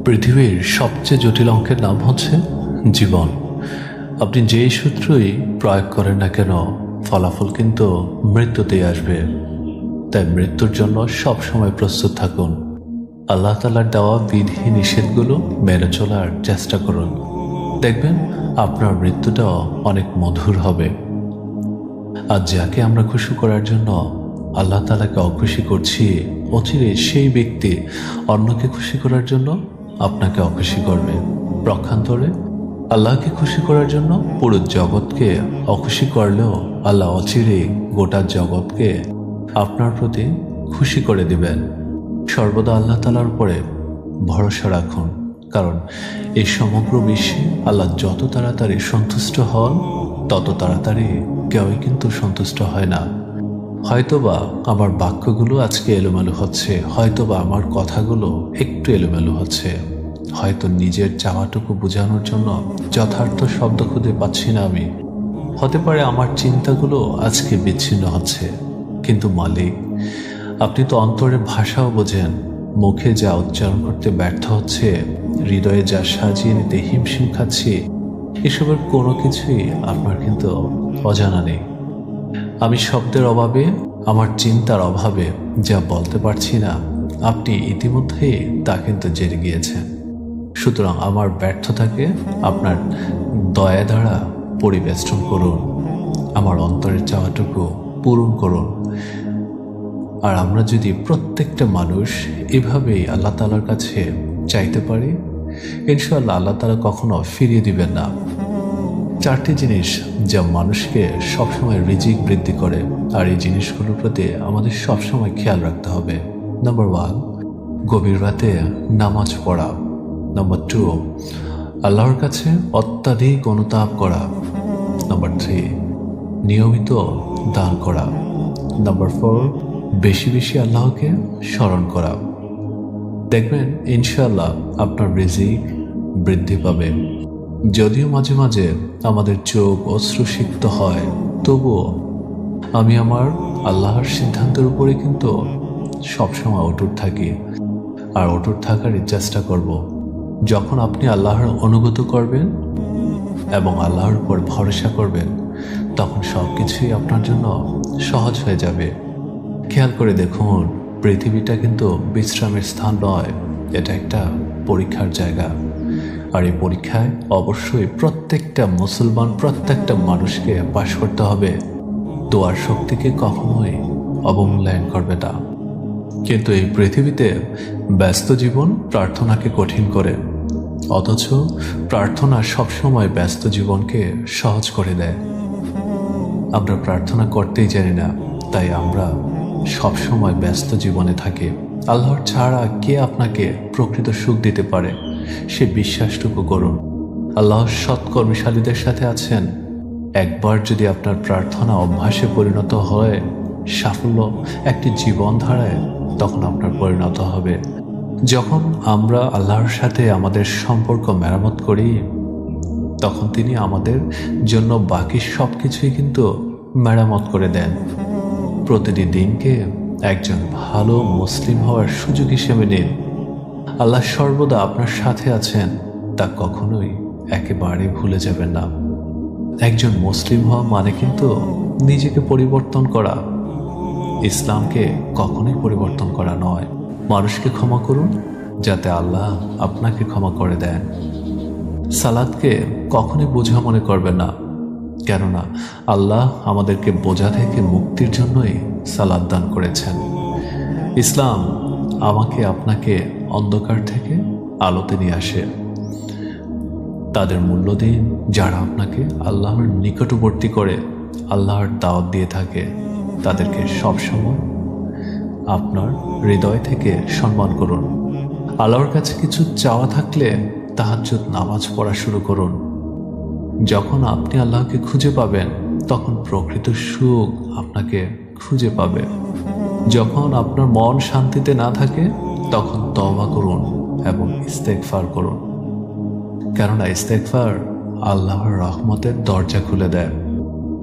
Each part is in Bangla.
পৃথিবীর সবচেয়ে জটিল অঙ্কের নাম হচ্ছে জীবন। আপনি যেই সূত্রই প্রয়োগ করেন না কেন, ফলাফল কিন্তু মৃত্যুতেই আসবে। তাই মৃত্যুর জন্য সব সময় প্রস্তুত থাকুন। আল্লাহ তাআলার দেওয়া বিধি নিষেধগুলো মেনে চলার চেষ্টা করুন। দেখবেন আপনার মৃত্যুটাও অনেক মধুর হবে। আর যাকে আমরা খুশি করার জন্য আল্লাহ তাআলাকে অখুশি করছি, অচিরে সেই ব্যক্তি অন্যকে খুশি করার জন্য আপনাকে অখুশি করবে। পক্ষান্তরে আল্লাহকে খুশি করার জন্য পুরো জগৎকে অখুশি করলেও আল্লাহ অচিরে গোটা জগৎকে আপনার প্রতি খুশি করে দিবেন। সর্বদা আল্লাহ তাআলার উপরে ভরসা রাখুন, কারণ এই সমগ্র বিশ্বে আল্লাহ যত তাড়াতাড়ি সন্তুষ্ট হন, তত তাড়াতাড়ি কেউই কিন্তু সন্তুষ্ট হয় না। হয়তোবা আমার বাক্যগুলো আজকে এলোমেলো হচ্ছে, হয়তোবা আমার কথাগুলো একটু এলোমেলো হচ্ছে, হয়তো নিজের চাওয়াটুকু বোঝানোর জন্য যথার্থ শব্দ খুঁজে পাচ্ছি না আমি। হতে পারে আমার চিন্তাগুলো আজকে বিচ্ছিন্ন হচ্ছে, কিন্তু মালিক আপনি তো অন্তরের ভাষাও বোঝেন। মুখে যা উচ্চারণ করতে ব্যর্থ হচ্ছে, হৃদয়ে যা সাজিয়ে নিতে হিমশিম খাচ্ছি, এসবের কোনো কিছুই আপনার কিন্তু অজানা নেই। আমি শব্দের অভাবে, আমার চিন্তার অভাবে যা বলতে পারছি না, আপনি ইতিমধ্যেই তা কিন্তু জেনে গিয়েছেন। সুতরাং আমার ব্যর্থতাকে আপনার দয়া দ্বারা পরিবেষ্টন করুন, আমার অন্তরের চাওয়াটুকু পূরণ করুন। আর আমরা যদি প্রত্যেকটা মানুষ এভাবেই আল্লাহ তাআলার কাছে চাইতে পারি, ইনশাআল্লাহ আল্লাহ তাআলা কখনো ফিরিয়ে দিবেন না। চারটি জিনিস যা মানুষকে সবসময় রিজিক বৃদ্ধি করে, আর এই জিনিসগুলোর প্রতি আমাদের সবসময় খেয়াল রাখতে হবে। নাম্বার 1, গভীর রাতে নামাজ পড়া। নাম্বার 2, আল্লাহর কাছে অত্যাধিক অনুতাপ করা। নাম্বার 3, নিয়মিত দান করা। নাম্বার 4, বেশি বেশি আল্লাহকে স্মরণ করা। দেখবেন ইনশাআল্লাহ আপনার রিজিক বৃদ্ধি পাবে। যদিও মাঝে মাঝে আমাদের চোখ অশ্রুসিক্ত হয়, তবুও আমি আমার আল্লাহর সিদ্ধান্তের উপরে কিন্তু সবসময় অটুট থাকি, আর অটুট থাকারই চেষ্টা করব। যখন আপনি আল্লাহর অনুগত করবেন এবং আল্লাহর উপর ভরসা করবেন, তখন সব কিছুই আপনার জন্য সহজ হয়ে যাবে। খেয়াল করে দেখুন, পৃথিবীটা কিন্তু বিশ্রামের স্থান নয়, এটা একটা পরীক্ষার জায়গা। আর এই পরীক্ষায় অবশ্যই প্রত্যেকটা মুসলমান, প্রত্যেকটা মানুষকে পাশ করতে হবে। দোয়ার শক্তিকে কখনোই অবমূল্যায়ন করবে না। কিন্তু এই পৃথিবীতে ব্যস্ত জীবন প্রার্থনাকে কঠিন করে, অথচ প্রার্থনা সবসময় ব্যস্ত জীবনকে সহজ করে দেয়। আমরা প্রার্থনা করতেই জানি না, তাই আমরা সবসময় ব্যস্ত জীবনে থাকি। আল্লাহর ছাড়া কে আপনাকে প্রকৃত সুখ দিতে পারে, সে বিশ্বাসটুকু করুন। আল্লাহ সৎকর্মশালীদের সাথে আছেন। একবার যদি আপনার প্রার্থনা অভ্যাসে পরিণত হয়, সাফল্য একটি জীবনধারায় তখন আপনার পরিণত হবে। যখন আমরা আল্লাহর সাথে আমাদের সম্পর্ক মেরামত করি, তখন তিনি আমাদের জন্য বাকি সব কিছুই কিন্তু মেরামত করে দেন। প্রতিটি দিনকে একজন ভালো মুসলিম হওয়ার সুযোগ হিসেবে নিন। আল্লাহ সর্বদা আপনার সাথে আছেন, তা কখনোই একেবারে ভুলে যাবেন না। একজন মুসলিম হওয়া মানে কিন্তু নিজেকে পরিবর্তন করা, ইসলামকে কখনোই পরিবর্তন করা নয়। মানুষকে ক্ষমা করুন যাতে আল্লাহ আপনাকে ক্ষমা করে দেন। সালাতকে কখনোই বোঝা মনে করবেন না, কেননা আল্লাহ আমাদেরকে বোঝা থেকে মুক্তির জন্যই সালাত দান করেছেন। ইসলাম আমাকে আপনাকে অন্ধকার থেকে আলোতে নিয়ে আসে। তাদের মূল্য দিন যারা আপনাকে আল্লাহর নিকটবর্তী করে, আল্লাহর দাওয়াত দিয়ে থাকে। তাদেরকে সবসময় আপনার হৃদয় থেকে সম্মান করুন। আল্লাহর কাছে কিছু চাওয়া থাকলে তাহাজ্জুদ নামাজ পড়া শুরু করুন। যখন আপনি আল্লাহকে খুঁজে পাবেন, তখন প্রকৃত সুখ আপনাকে খুঁজে পাবে। যখন আপনার মন শান্তিতে না থাকে, তখন তওবা করুন এবং ইস্তেগফার করুন, কেননা ইস্তেগফার আল্লাহর রহমতের দরজা খুলে দেয়।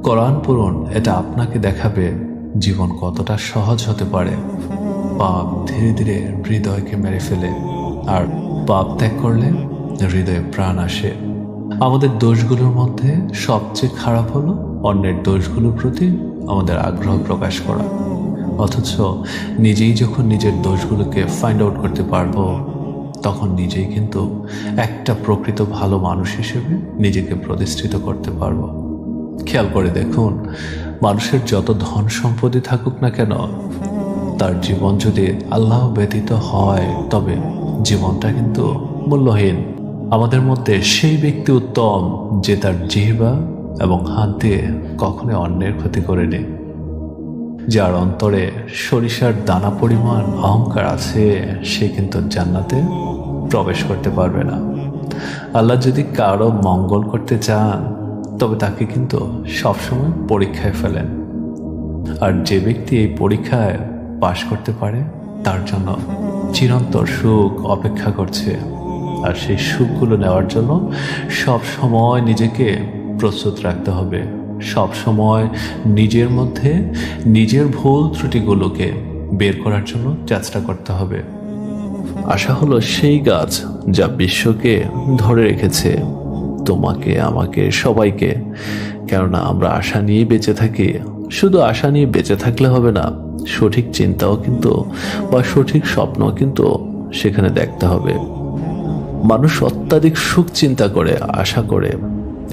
কোরআন পড়ুন, এটা আপনাকে দেখাবে জীবন কতটা সহজ হতে পারে। পাপ ধীরে ধীরে হৃদয়কে মেরে ফেলে, আর পাপ ত্যাগ করলে হৃদয়ে প্রাণ আসে। আমাদের দোষগুলোর মধ্যে সবচেয়ে খারাপ হলো অন্যের দোষগুলোর প্রতি আমাদের আগ্রহ প্রকাশ করা, অথচ নিজেই যখন নিজের দোষগুলোকে ফাইন্ড আউট করতে পারবো, তখন নিজেই কিন্তু একটা প্রকৃত ভালো মানুষ হিসেবে নিজেকে প্রতিষ্ঠিত করতে পারবো। খেয়াল করে দেখুন, মানুষের যত ধন সম্পত্তি থাকুক না কেন, তার জীবন যদি আল্লাহ ব্যতীত হয়, তবে জীবনটা কিন্তু মূল্যহীন। আমাদের মধ্যে সেই ব্যক্তি উত্তম যে তার জিহ্বা এবং হাত দিয়ে কখনো অন্যের ক্ষতি করেনি, যার অন্তরে সরিষার দানা পরিমাণ অহংকার আছে, সে কিন্তু জান্নাতে প্রবেশ করতে পারবে না। আল্লাহ যদি কারো মঙ্গল করতে চান, তবে তাকে কিন্তু সবসময় পরীক্ষায় ফেলেন। আর যে ব্যক্তি এই পরীক্ষায় পাশ করতে পারে, তার জন্য চিরন্তর সুখ অপেক্ষা করছে। আর সেই সুখগুলো নেওয়ার জন্য সব সময় নিজেকে প্রস্তুত রাখতে হবে। সব সময় নিজের মধ্যে নিজের ভুল ত্রুটিগুলোকে বের করার জন্য চেষ্টা করতে হবে। আশা হলো সেই গাছ যা বিশ্বকে ধরে রেখেছে, তোমাকে, আমাকে, সবাইকে। কেননা আমরা আশা নিয়েই বেঁচে থাকি। শুধু আশা নিয়ে বেঁচে থাকলে হবে না, সঠিক চিন্তাও কিন্তু বা সঠিক স্বপ্নও কিন্তু সেখানে দেখতে হবে। মানুষ অত্যাধিক সুখ চিন্তা করে, আশা করে,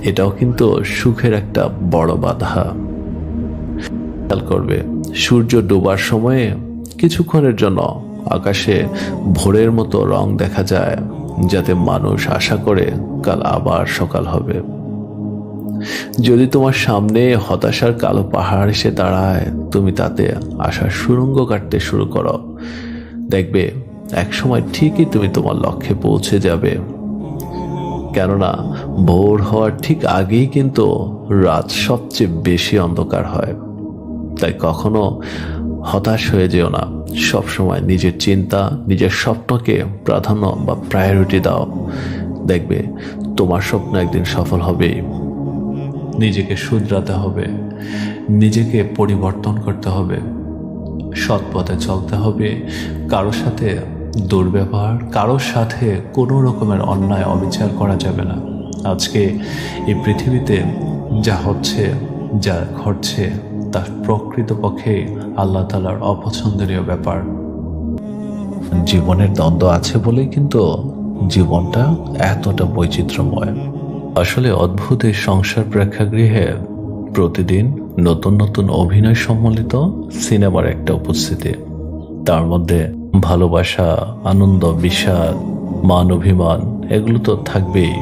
এটাও কিন্তু সুখের একটা বড় বাধা। খেয়াল করবে, সূর্য ডোবার সময়ে কিছুক্ষণের জন্য আকাশে ভোরের মতো রং দেখা যায়, যাতে মানুষ আশা করে কাল আবার সকাল হবে। যদি তোমার সামনে হতাশার কালো পাহাড় এসে দাঁড়ায়, তুমি তাতে আশার সুড়ঙ্গ কাটতে শুরু করো। দেখবে একসময় ঠিকই তুমি তোমার লক্ষ্যে পৌঁছে যাবে। কেননা ভোর হওয়ার ঠিক আগেই কিন্তু রাত সবচেয়ে বেশি অন্ধকার হয়। তাই কখনো হতাশ হয়ে যেও না। সবসময় নিজের চিন্তা, নিজের স্বপ্নকে প্রাধান্য বা প্রায়োরিটি দাও। দেখবে তোমার স্বপ্ন একদিন সফল হবেই। নিজেকে শুধরাতে হবে, নিজেকে পরিবর্তন করতে হবে, সৎ পথে চলতে হবে। কারোর সাথে দুর্ব্যবহার, কারোর সাথে কোনো রকমের অন্যায় অবিচার করা যাবে না। আজকে এই পৃথিবীতে যা হচ্ছে, যা ঘটছে, তা প্রকৃতপক্ষে আল্লাহ তাআলার অপছন্দনীয় ব্যাপার। জীবনের দ্বন্দ্ব আছে বলেই কিন্তু জীবনটা এতটা বৈচিত্র্যময়। আসলে অদ্ভুত এই সংসার প্রেক্ষাগৃহে প্রতিদিন নতুন নতুন অভিনয় সম্মিলিত সিনেমার একটা উপস্থিতি। তার মধ্যে ভালোবাসা, আনন্দ, বিষাদ, মান অভিমান, এগুলো তো থাকবেই।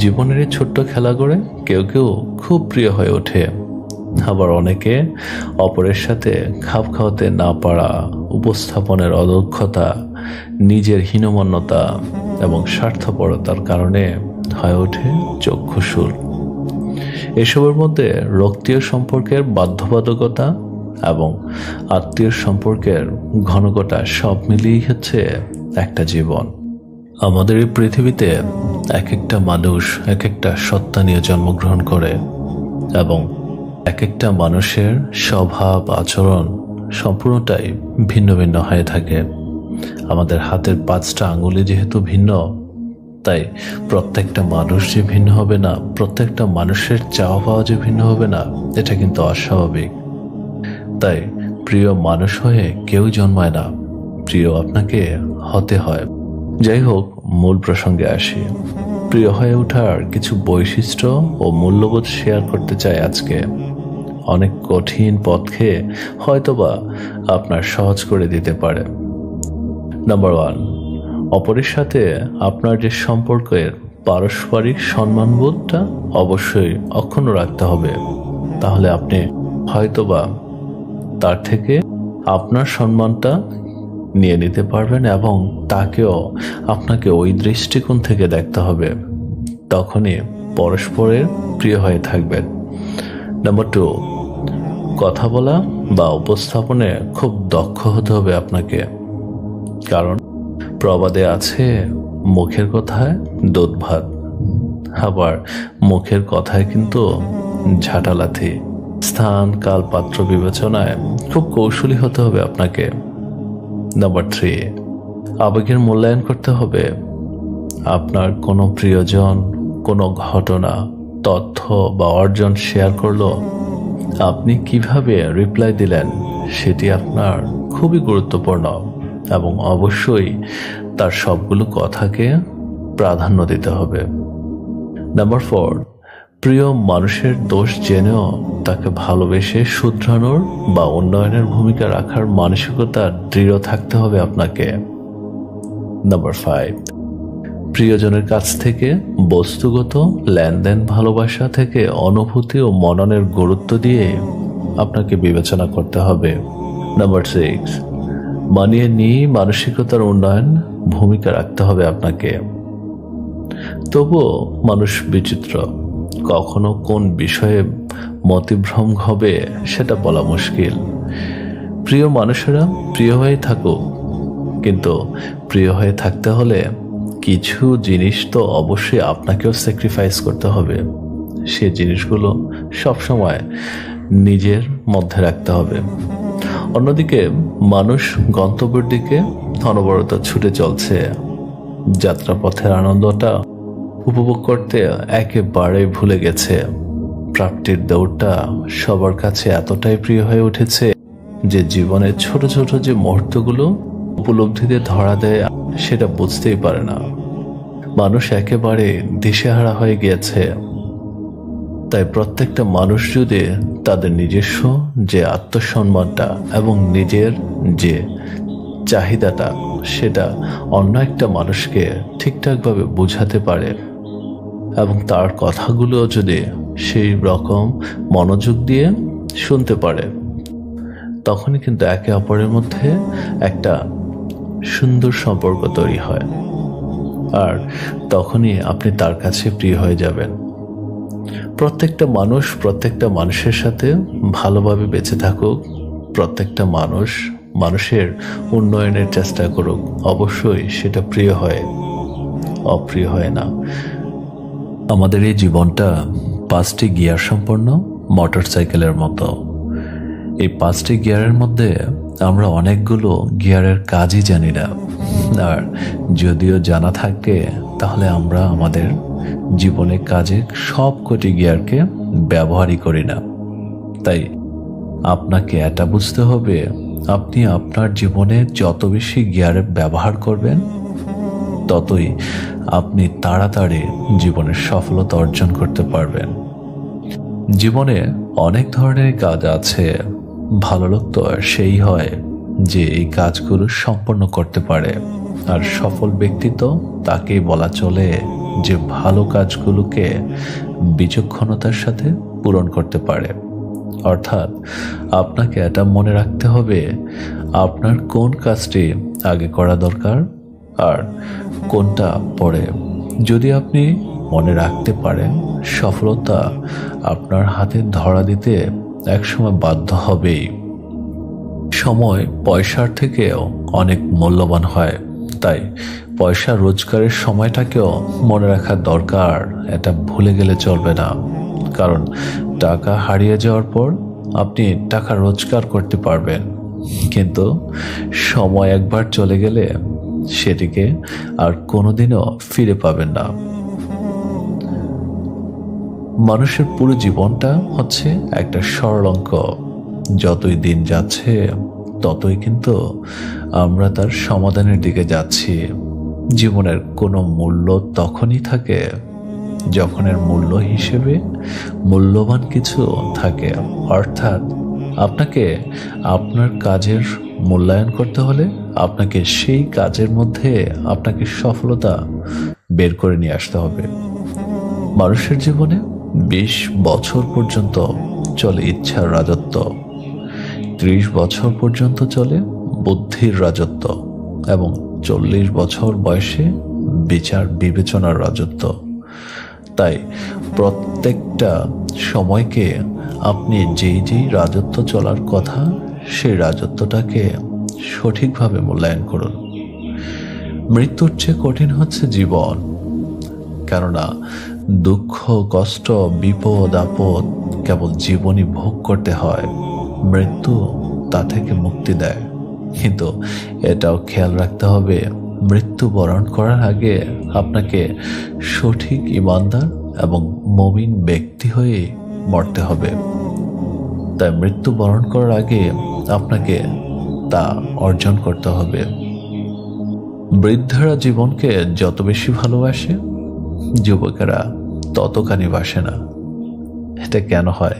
জীবনের এই ছোট্ট খেলা করে কেউ কেউ খুব প্রিয় হয়ে ওঠে, আবার অনেকে অপরের সাথে খাপ খাওয়াতে না পারা, উপস্থাপনের অদক্ষতা, নিজের হীনমন্যতা এবং স্বার্থপরতার কারণে হয়ে ওঠে চক্ষুশূল। এসবের মধ্যে রক্তীয় সম্পর্কের বাধ্যবাধকতা এবং আত্মীয় সম্পর্কের ঘনঘটা সব মিলিয়েই হচ্ছে একটা জীবন। আমাদের এই পৃথিবীতে এক একটা মানুষ এক একটা সত্তা নিয়ে জন্মগ্রহণ করে এবং এক একটা মানুষের স্বভাব, আচরণ সম্পূর্ণটাই ভিন্ন ভিন্ন হয়ে থাকে। আমাদের হাতের 5টা আঙুলি যেহেতু ভিন্ন, তাই প্রত্যেকটা মানুষ যে ভিন্ন হবে না, প্রত্যেকটা মানুষের চাওয়া পাওয়া যে ভিন্ন হবে না, এটা কিন্তু অস্বাভাবিক। তাই প্রিয় মানুষ হয়ে কেউ জন্মায় না, প্রিয় আপনাকে হতে হয়। যাই হোক, মূল প্রসঙ্গে আসি। প্রিয় হয়ে ওঠার কিছু বৈশিষ্ট্য ও মূল্যবোধ শেয়ার করতে চাই আজকে। অনেক কঠিন পথকে হয়তোবা আপনার সহজ করে দিতে পারে। নাম্বার 1, অপরের সাথে আপনার যে সম্পর্কের পারস্পরিক সম্মানবোধটা অবশ্যই অক্ষুণ্ণ রাখতে হবে। তাহলে আপনি হয়তোবা তার থেকে আপনার সম্মানটা নিয়ে নিতে পারবেন এবং তাকেও আপনাকে ওই দৃষ্টিকোণ থেকে দেখতে হবে। তখনই পরস্পরের প্রিয় হয়ে থাকবেন। নাম্বার 2, কথা বলা বা উপস্থাপনে খুব দক্ষ হতে হবে আপনাকে। কারণ প্রবাদে আছে, মুখের কথায় দুধ ভাত, আবার মুখের কথায় কিন্তু ঝাঁটালাথি। স্থান, কাল, পাত্র বিবেচনায় খুব কৌশলী হতে হবে আপনাকে। নাম্বার 3, আবেগের মূল্যায়ন করতে হবে। আপনার কোনো প্রিয়জন কোনো ঘটনা, তথ্য বা অর্জন শেয়ার করলো, আপনি কিভাবে রিপ্লাই দিলেন সেটি আপনার খুবই গুরুত্বপূর্ণ, এবং অবশ্যই তার সবগুলো কথাকে প্রাধান্য দিতে হবে। নাম্বার 4, প্রিয় মানুষের দোষ জেনেও তাকে ভালোবেসে শুধরানোর বা উন্নয়নের ভূমিকা রাখার মানসিকতা দৃঢ় থাকতে হবে আপনাকে। নাম্বার 5, প্রিয়জনের কাছ থেকে বস্তুগত লেনদেন ভালোবাসা থেকে অনুভূতি ও মননের গুরুত্ব দিয়ে আপনাকে বিবেচনা করতে হবে। নাম্বার 6, মানিয়ে নিয়ে মানসিকতার উন্নয়ন ভূমিকা রাখতে হবে আপনাকে। তবুও মানুষ বিচিত্র, কখনো কোন বিষয়ে মতিভ্রম হবে সেটা বলা মুশকিল। প্রিয় মানুষেরা প্রিয় হয়ে থাকুক, কিন্তু প্রিয় হয়ে থাকতে হলে কিছু জিনিস তো অবশ্যই আপনাকেও স্যাক্রিফাইস করতে হবে। সে জিনিসগুলো সবসময় নিজের মধ্যে রাখতে হবে। অন্যদিকে মানুষ গন্তব্যের দিকে অনবরত ছুটে চলছে, যাত্রাপথের আনন্দটা উপভোগ করতে একেবারে ভুলে গেছে। প্রাপ্তির দৌড়টা সবার কাছে এতটাই প্রিয় হয়ে উঠেছে যে জীবনের ছোট ছোট যে মুহূর্তগুলো উপলব্ধিতে ধরা দেয় সেটা বুঝতেই পারে না। মানুষ একেবারে দিশেহারা হয়ে গিয়েছে। তাই প্রত্যেকটা মানুষ যদি তাদের নিজস্ব যে আত্মসম্মানটা এবং নিজের যে চাহিদাটা সেটা অন্য একটা মানুষকে ঠিকঠাকভাবে বোঝাতে পারে এবং তার কথাগুলো যদি সেই রকম মনোযোগ দিয়ে শুনতে পারে, তখনই কিন্তু একে অপরের মধ্যে একটা সুন্দর সম্পর্ক তৈরি হয়, আর তখনই আপনি তার কাছে প্রিয় হয়ে যাবেন। প্রত্যেকটা মানুষ প্রত্যেকটা মানুষের সাথে ভালোভাবে বেঁচে থাকুক, প্রত্যেকটা মানুষ মানুষের উন্নয়নের চেষ্টা করুক, অবশ্যই সেটা প্রিয় হয়, অপ্রিয় হয় না। আমাদের এই জীবনটা 5টি গিয়ার সম্পন্ন মোটর সাইকেলের মতো। এই 5টি গিয়ারের মধ্যে আমরা অনেকগুলো গিয়ারের কাজই জানি না, আর যদিও জানা থাকে তাহলে আমরা আমাদের জীবনে কাজে সবকটি গিয়ারকে ব্যবহারই করি না। তাই আপনাকে এটা বুঝতে হবে, আপনি আপনার জীবনে যত বেশি গিয়ারের ব্যবহার করবেন ততই আপনি তাড়াতাড়ি জীবনের সফলতা অর্জন করতে পারবেন। জীবনে অনেক ধরনের কাজ আছে, ভালো লোক তো সেই হয় যে এই কাজগুলো সম্পন্ন করতে পারে, আর সফল ব্যক্তি তো তাকেই বলা চলে যে ভালো কাজগুলোকে বিচক্ষণতার সাথে পূরণ করতে পারে। অর্থাৎ আপনাকে এটা মনে রাখতে হবে আপনার কোন কাজটি আগে করা দরকার আর কোনটা পরে। যদি আপনি মনে রাখতে পারেন, সফলতা আপনার হাতে ধরা দিতে একসময় বাধ্য হবেই। সময় পয়সার থেকেও অনেক মূল্যবান হয়, তাই পয়সা রোজগারের সময়টাকেও মনে রাখা দরকার, এটা ভুলে গেলে চলবে না। কারণ টাকা হারিয়ে যাওয়ার পর আপনি টাকা রোজগার করতে পারবেন, কিন্তু সময় একবার চলে গেলে সেটিকে আর কোনোদিনও ফিরে পাবেন না। মানুষের পুরো জীবনটা হচ্ছে একটা সরল অঙ্ক। যতই দিন যাচ্ছে ততই কিন্তু আমরা তার সমাধানের দিকে যাচ্ছি। জীবনের কোনো মূল্য তখনই থাকে যখন এর মূল্য হিসেবে মূল্যবান কিছু থাকে। অর্থাৎ আপনাকে আপনার কাজের মূল্যায়ন করতে হলে আপনাকে সেই কাজের মধ্যে আপনাকে সফলতা বের করে নিয়ে আসতে হবে। মানুষের জীবনে 20 বছর পর্যন্ত চলে ইচ্ছার রাজত্ব, 30 বছর পর্যন্ত চলে বুদ্ধির রাজত্ব, এবং 40 বছর বয়সে বিচার বিবেচনার রাজত্ব। তাই প্রত্যেকটা সময়কে আপনি যেই যেই রাজত্ব চলার কথা সেই রাজত্বটাকে সঠিকভাবে মূল্যায়ন করুন। মৃত্যুর চেয়ে কঠিন হচ্ছে জীবন, কেননা দুঃখ কষ্ট বিপদ আপদ কেবল জীবনই ভোগ করতে হয়, মৃত্যু তা থেকে মুক্তি দেয়। কিন্তু এটাও খেয়াল রাখতে হবে মৃত্যুবরণ করার আগে আপনাকে সঠিক ইমানদার এবং মুমিন ব্যক্তি হয়ে মরতে হবে। তাই মৃত্যুবরণ করার আগে আপনাকে তা অর্জন করতে হবে। বৃদ্ধরা জীবনকে যত বেশি ভালোবাসে, যুবকেরা ততখানি বাসে না। এটা কেন হয়?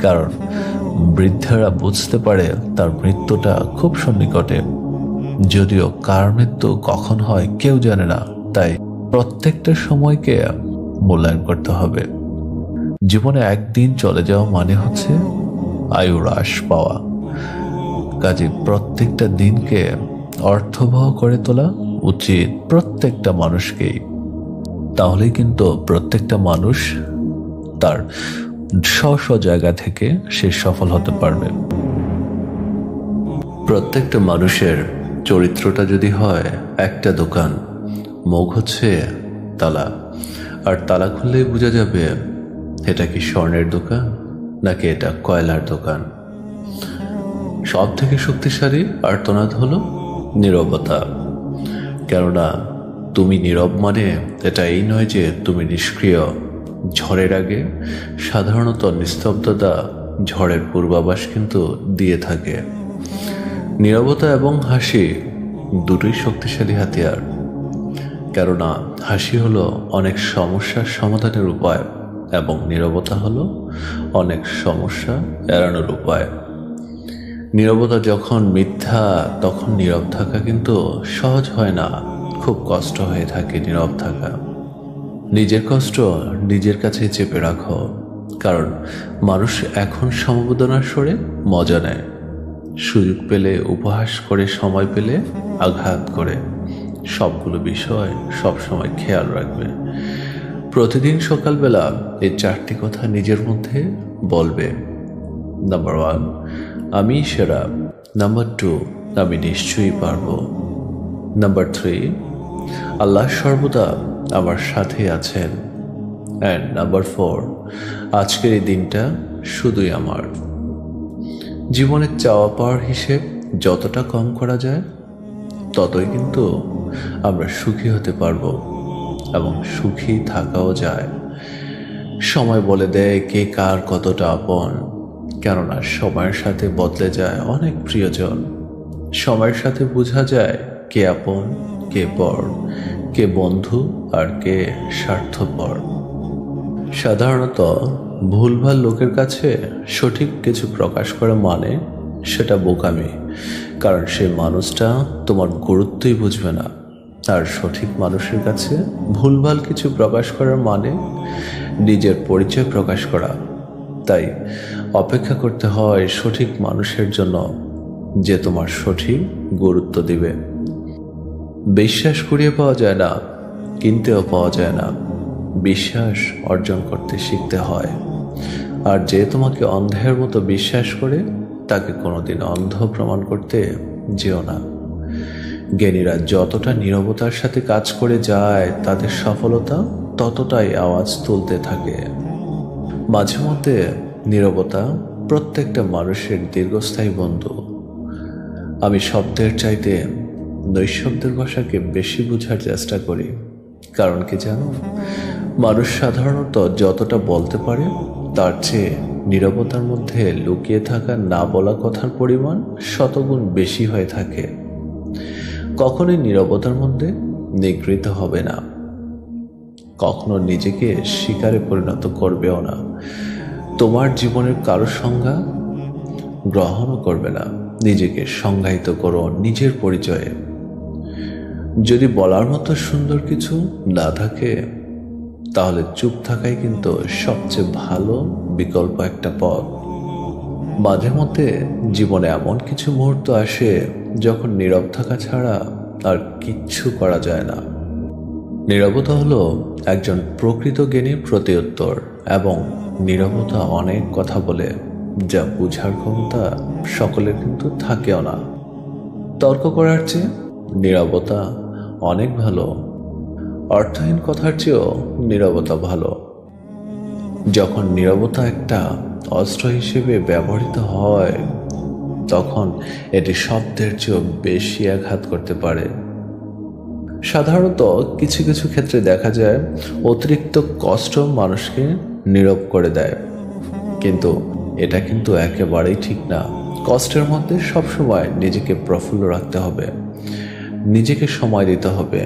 কারণ বৃদ্ধরা বুঝতে পারে তার মৃত্যুটা খুব সন্নিকটে, যদিও কার মৃত্যু কখন হয় কেউ জানে না। তাই প্রত্যেকটা সময়কে মূল্যায়ন করতে হবে। জীবনে একদিন চলে যাওয়া মানে হচ্ছে আয়ু হ্রাস পাওয়া। কাজে প্রত্যেকটা দিনকে অর্থবহ করে তোলা উচিত প্রত্যেকটা মানুষকেই। তাহলেই কিন্তু প্রত্যেকটা মানুষ তার স্ব জায়গা থেকে সে সফল হতে পারবে। প্রত্যেকটা মানুষের চরিত্রটা যদি হয় একটা দোকান, মুখ হচ্ছে তালা, আর তালা খুললেই বোঝা যাবে এটা কি স্বর্ণের দোকান নাকি এটা কয়লার দোকান। সব থেকে শক্তিশালী আর্তনাদ হলো নীরবতা। কেননা তুমি নীরব মানে এটা এই নয় যে তুমি নিষ্ক্রিয়। ঝড়ের আগে সাধারণত নিস্তব্ধতা ঝড়ের পূর্বাভাস কিন্তু দিয়ে থাকে। নীরবতা এবং হাসি দুটোই শক্তিশালী হাতিয়ার। কেননা হাসি হলো অনেক সমস্যার সমাধানের উপায় এবং নীরবতা হলো অনেক সমস্যা এড়ানোর উপায়। নীরবতা যখন মিথ্যা, তখন নীরব থাকা কিন্তু সহজ হয় না, খুব কষ্ট হয়ে থাকে নীরব থাকা। নিজের কষ্ট নিজের কাছে চেপে রাখো, কারণ মানুষ এখন সমবেদনার স্বরে মজা নেয়। সুযোগ পেলে উপহাস করে, সময় পেলে আঘাত করে। সবগুলো বিষয় সবসময় খেয়াল রাখবে। প্রতিদিন সকালবেলা এই 4টি কথা নিজের মধ্যে বলবে। নাম্বার 1, আমি সেরা। নাম্বার 2, আমি নিশ্চয়ই পারবো। নাম্বার 3, আল্লাহ সর্বদা আমার সাথে আছেন। অ্যান্ড নাম্বার 4, আজকের এই দিনটা শুধুই আমার। জীবনের চাওয়া পাওয়ার হিসেব যতটা কম করা যায় ততই কিন্তু আমরা সুখী হতে পারবো এবং সুখী থাকাও যায়। সময় বলে দেয় কে কার কতটা আপন। কেননা সময়ের সাথে বদলে যায় অনেক প্রিয়জন। সময়ের সাথে বোঝা যায় কে আপন, কে পর, কে বন্ধু আর কে স্বার্থপর। সাধারণত ভুলভাল লোকের কাছে সঠিক কিছু প্রকাশ করা মানে সেটা বোকামি, কারণ সে মানুষটা তোমার গুরুত্বই বুঝবে না। আর সঠিক মানুষের কাছে ভুলভাল কিছু প্রকাশ করার মানে নিজের পরিচয় প্রকাশ করা। তাই অপেক্ষা করতে হয় সঠিক মানুষের জন্য, যে তোমার সঠিক গুরুত্ব দিবে। বিশ্বাস কুড়িয়ে পাওয়া যায় না, কিনতেও পাওয়া যায় না। বিশ্বাস অর্জন করতে শিখতে হয়। আর যে তোমাকে অন্ধের মতো বিশ্বাস করে তাকে কোনোদিন অন্ধ প্রমাণ করতে যেও না। জ্ঞানীরা যতটা নীরবতার সাথে কাজ করে যায় তাদের সফলতা ততটাই আওয়াজ তুলতে থাকে। মাঝে মধ্যে নীরবতা প্রত্যেকটা মানুষের দীর্ঘস্থায়ী বন্ধু। আমি শব্দের চাইতে নৈশব্দের ভাষাকে বেশি বোঝার চেষ্টা করি। কারণ কি জানো, মানুষ সাধারণত যতটা বলতে পারে তার চেয়ে নীরবতার মধ্যে লুকিয়ে থাকা না বলা কথার পরিমাণ শতগুণ বেশি হয়ে থাকে। কখনোই নীরবতার মধ্যে নিগৃহীত হবে না, কখনো নিজেকে শিকারে পরিণত করবেও না। তোমার জীবনের কারো সংজ্ঞা গ্রহণও করবে না। নিজেকে সংজ্ঞায়িত করো নিজের পরিচয়ে। যদি বলার মতো সুন্দর কিছু না থাকে তাহলে চুপ থাকাই কিন্তু সবচেয়ে ভালো বিকল্প একটা পথ। মাঝে মধ্যে জীবনে এমন কিছু মুহূর্ত আসে যখন নীরব থাকা ছাড়া আর কিচ্ছু করা যায় না। নীরবতা হলো একজন প্রকৃত জ্ঞানীর প্রতিউত্তর, এবং নীরবতা অনেক কথা বলে যা বুঝার ক্ষমতা সকলের কিন্তু থাকেও না। তর্ক করার চেয়ে নীরবতা অনেক ভালো। অর্থহীন কথার চেয়েও নীরবতা ভালো। যখন নীরবতা একটা অস্ত্র হিসেবে ব্যবহৃত হয় তখন এটি শব্দের চেয়েও বেশি আঘাত করতে পারে। সাধারণত কিছু কিছু ক্ষেত্রে দেখা যায় অতিরিক্ত কষ্ট মানুষকে নীরব করে দেয়, কিন্তু এটা কিন্তু একেবারেই ঠিক না। কষ্টের মধ্যে সবসময় নিজেকে প্রফুল্ল রাখতে হবে, নিজেকে সময় দিতে হবে,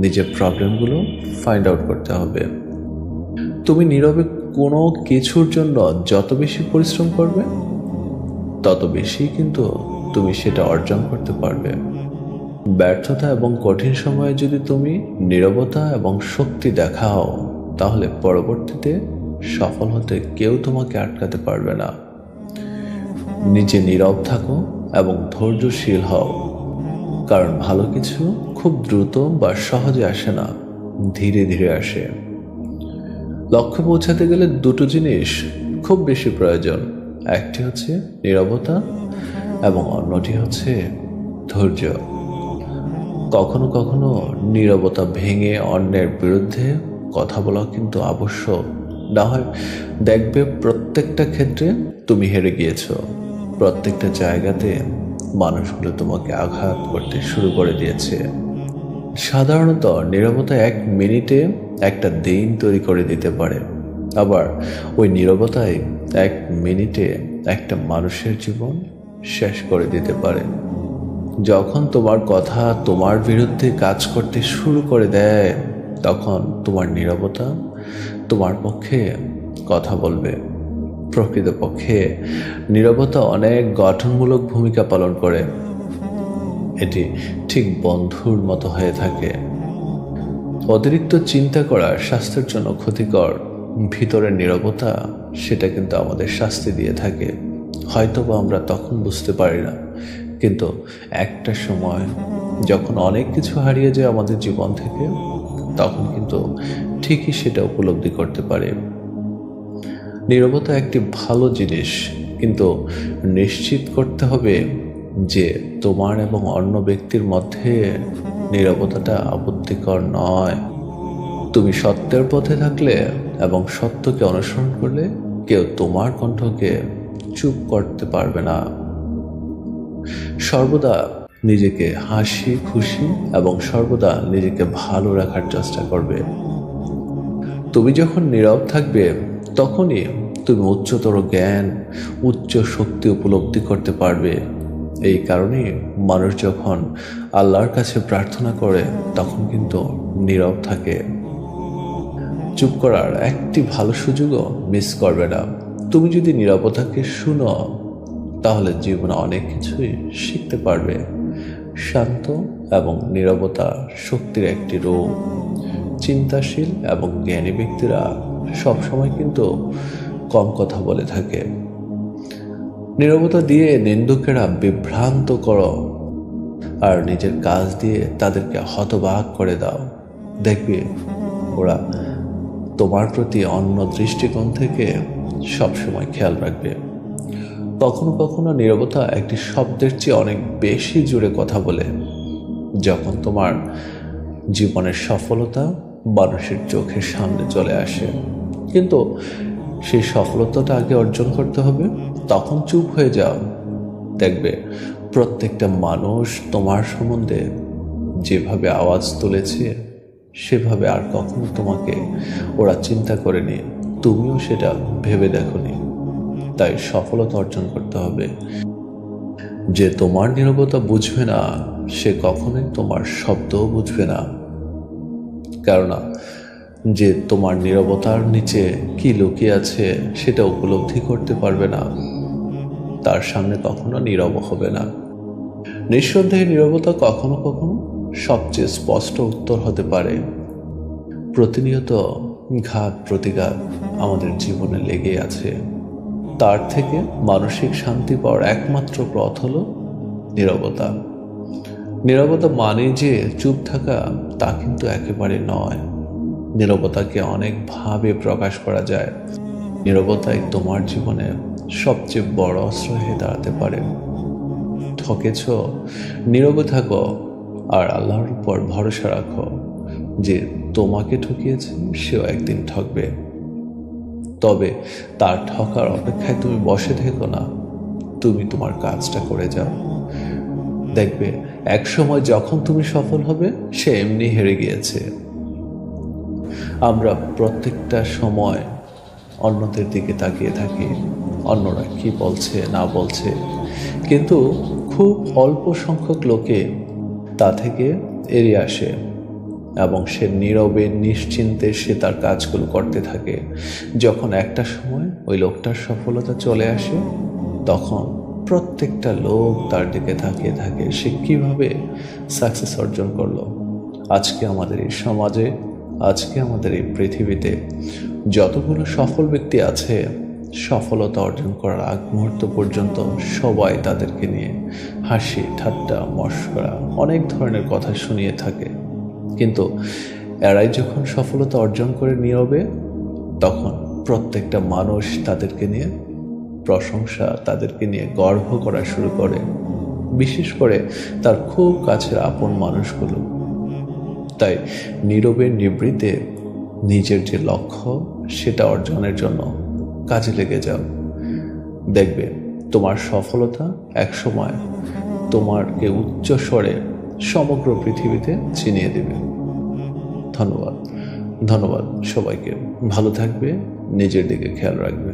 নিজের প্রবলেমগুলো ফাইন্ড আউট করতে হবে। তুমি নীরবে কোনো কিছুর জন্য যত বেশি পরিশ্রম করবে তত বেশি কিন্তু তুমি সেটা অর্জন করতে পারবে। ব্যর্থতা এবং কঠিন সময়ে যদি তুমি নীরবতা এবং শক্তি দেখাও, তাহলে পরবর্তীতে সফল হতে কেউ তোমাকে আটকাতে পারবে না। নিজে নীরব থাকো এবং ধৈর্যশীল হও, কারণ ভালো কিছু খুব দ্রুত বা সহজে আসে না, ধীরে ধীরে আসে। লক্ষ্যে পৌঁছাতে গেলে দুটো জিনিস খুব বেশি প্রয়োজন, একটি হচ্ছে নীরবতা এবং অন্যটি হচ্ছে ধৈর্য। কখনো কখনো নীরবতা ভেঙে অন্যের বিরুদ্ধে কথা বলা কিন্তু আবশ্যক, না হয় দেখবে প্রত্যেকটা ক্ষেত্রে তুমি হেরে গিয়েছ। প্রত্যেকটা জায়গাতে মানুষগুলো তোমাকে আঘাত করতে শুরু করে দিয়েছে। সাধারণত নীরবতা 1 মিনিটে একটা দিন তৈরি করে দিতে পারে, আবার ওই নীরবতায় 1 মিনিটে একটা মানুষের জীবন শেষ করে দিতে পারে। যখন তোমার কথা তোমার বিরুদ্ধে কাজ করতে শুরু করে দেয়, তখন তোমার নীরবতা তোমার পক্ষে কথা বলবে। প্রকৃতপক্ষে নীরবতা অনেক গঠনমূলক ভূমিকা পালন করে। এটি ঠিক বন্ধুর মতো হয়ে থাকে। অতিরিক্ত চিন্তা করা স্বাস্থ্যের জন্য ক্ষতিকর। ভিতরের নীরবতা সেটা কিন্তু আমাদের শাস্তি দিয়ে থাকে, হয়তোবা আমরা তখন বুঝতে পারি না, কিন্তু একটা সময় যখন অনেক কিছু হারিয়ে যায় আমাদের জীবন থেকে, তখন কিন্তু ঠিকই সেটা উপলব্ধি করতে পারে। নীরবতা একটি ভালো জিনিস, কিন্তু নিশ্চিত করতে হবে যে তোমার এবং অন্য ব্যক্তির মধ্যে নীরবতাটা আপত্তিকর নয়। তুমি সত্যের পথে থাকলে এবং সত্যকে অনুসরণ করলে কেউ তোমার কণ্ঠকে চুপ করতে পারবে না। সর্বদা নিজেকে হাসি খুশি এবং সর্বদা নিজেকে ভালো রাখার চেষ্টা করবে। তুমি যখন নীরব থাকবে, তখনই তুমি উচ্চতর জ্ঞান, উচ্চ শক্তি উপলব্ধি করতে পারবে। এই কারণে মানুষ যখন আল্লাহর কাছে প্রার্থনা করে, তখন কিন্তু নীরব থাকে। চুপ করার একটি ভালো সুযোগও মিস করবে না। তুমি যদি নীরবতাকে শুনো, তাহলে জীবনে অনেক কিছুই শিখতে পারবে। শান্ত এবং নীরবতা শক্তির একটি রূপ। চিন্তাশীল এবং জ্ঞানী ব্যক্তিরা সবসময় কিন্তু কম কথা বলে থাকে। নীরবতা দিয়ে নিন্দুকেরা বিভ্রান্ত করো, আর নিজের কাজ দিয়ে তাদেরকে হতবাক করে দাও। দেখবে ওরা তোমার প্রতি অন্য দৃষ্টিকোণ থেকে সবসময় খেয়াল রাখবে। কখনো কখনো নীরবতা একটি শব্দের চেয়ে অনেক বেশি জোরে কথা বলে। যখন তোমার জীবনের সফলতা মানুষের চোখের সামনে চলে আসে, কিন্তু সেই সফলতাটা আগে অর্জন করতে হবে, তখন চুপ হয়ে যাও। দেখবে প্রত্যেকটা মানুষ তোমার সম্বন্ধে যেভাবে আওয়াজ তুলেছে, সেভাবে আর কখনো তোমাকে ওরা চিন্তা করেনি, তুমিও সেটা ভেবে দেখোনি। তাই সফলতা অর্জন করতে হবে। যে তোমার নীরবতা বুঝবে না, সে কখনোই তোমার শব্দও বুঝবে না। কেননা যে তোমার নীরবতার নিচে কি লুকিয়ে আছে সেটা উপলব্ধি করতে পারবে না, তার সামনে কখনো নীরব হবে না। নিঃসন্দেহে নীরবতা কখনো কখনো সবচেয়ে স্পষ্ট উত্তর হতে পারে। প্রতিনিয়ত ঘাত প্রতিঘাত আমাদের জীবনে লেগে আছে, তার থেকে মানসিক শান্তি পাওয়ার একমাত্র পথ হলো নীরবতা। নীরবতা মানে যে চুপ থাকা, তা কিন্তু একেবারে নয়। নীরবতাকে অনেকভাবে প্রকাশ করা যায়। নীরবতাই তোমার জীবনে সবচেয়ে বড় অস্ত্র হয়ে দাঁড়াতে পারে। ঠকেছ, নীরবে থাকো আর আল্লাহর উপর ভরসা রাখো যে তোমাকে ঠকিয়েছে সেও একদিন ঠকবে। তবে তার ঠকার অপেক্ষায় তুমি বসে থেকো না, তুমি তোমার কাজটা করে যাও। দেখবে এক সময় যখন তুমি সফল হবে সে এমনি হেরে গিয়েছে। আমরা প্রত্যেকটা সময় অন্যদের দিকে তাকিয়ে থাকি, অন্যরা কি বলছে না বলছে, কিন্তু খুব অল্প সংখ্যক লোকে তা থেকে এড়িয়ে আসে এবং সে নীরবে নিশ্চিন্তে সে তার কাজগুলো করতে থাকে। যখন একটা সময় ওই লোকটার সফলতা চলে আসে, তখন প্রত্যেকটা লোক তার দিকে তাকিয়ে থাকে সে কিভাবে সাকসেস অর্জন করলো। আজকে আমাদের এই সমাজে, আজকে আমাদের এই পৃথিবীতে যতগুলো সফল ব্যক্তি আছে, সফলতা অর্জন করার আগ মুহূর্ত পর্যন্ত সবাই তাদেরকে নিয়ে হাসি ঠাট্টা মশকরা অনেক ধরনের কথা শুনিয়ে থাকে, কিন্তু এরাই যখন সফলতা অর্জন করে নীরবে, তখন প্রত্যেকটা মানুষ তাদেরকে নিয়ে প্রশংসা, তাদেরকে নিয়ে গর্ব করা শুরু করে, বিশেষ করে তার খুব কাছের আপন মানুষগুলো। তাই নীরবে নিবৃত্তে নিজের যে লক্ষ্য সেটা অর্জনের জন্য কাজে লেগে যাও। দেখবে তোমার সফলতা একসময় তোমাকে উচ্চ স্বরে সমগ্র পৃথিবীতে চিনিয়ে দেবে। ধন্যবাদ সবাইকে। ভালো থাকবে, নিজের দিকে খেয়াল রাখবে।